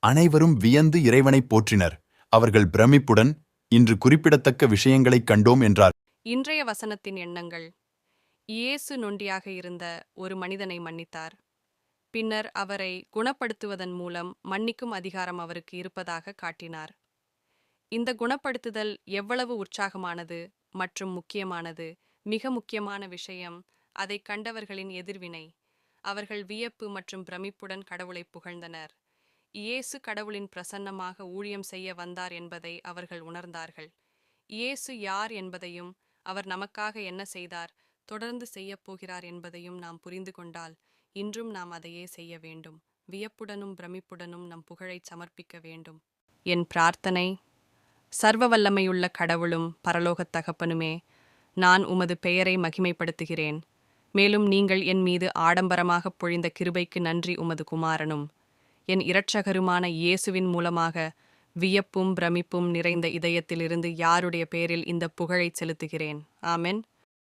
அனைவரும் வியந்து இறைவனைப் போற்றினர். அவர்கள் பிரமிப்புடன், இன்று குறிப்பிடத்தக்க விஷயங்களைக் கண்டோம் என்றார். இன்றைய வசனத்தின் எண்ணங்கள். இயேசு நொண்டியாக இருந்த ஒரு மனிதனை மன்னித்தார். பின்னர் அவரை குணப்படுத்துவதன் மூலம் மன்னிக்கும் அதிகாரம் அவருக்கு இருப்பதாக காட்டினார். இந்த குணப்படுத்துதல் எவ்வளவு உற்சாகமானது மற்றும் முக்கியமானது. மிக முக்கியமான விஷயம், அதை கண்டவர்களின் எதிர்வினை. அவர்கள் வியப்பு மற்றும் பிரமிப்புடன் கடவுளை புகழ்ந்தனர். இயேசு கடவுளின் பிரசன்னமாக ஊழியம் செய்ய வந்தார் என்பதை அவர்கள் உணர்ந்தார்கள். இயேசு யார் என்பதையும், அவர் நமக்காக என்ன செய்தார், தொடர்ந்து செய்யப் போகிறார் என்பதையும் நாம் புரிந்து கொண்டால், இன்றும் நாம் அதையே செய்ய வேண்டும். வியப்புடனும் பிரமிப்புடனும் நம் புகழைச் சமர்ப்பிக்க வேண்டும். என் பிரார்த்தனை. சர்வ வல்லமையுள்ள கடவுளும் பரலோகத் தகப்பனுமே, நான் உமது பெயரை மகிமைப்படுத்துகிறேன். மேலும் நீங்கள் என் மீது ஆடம்பரமாகப் பொழிந்த கிருபைக்கு நன்றி. உமது குமாரனும் என் இரட்சகருமான இயேசுவின் மூலமாக வியப்பும் பிரமிப்பும் நிறைந்த இதயத்திலிருந்து யாருடைய பேரில் இந்த புகழைச் செலுத்துகிறேன். ஆமென்.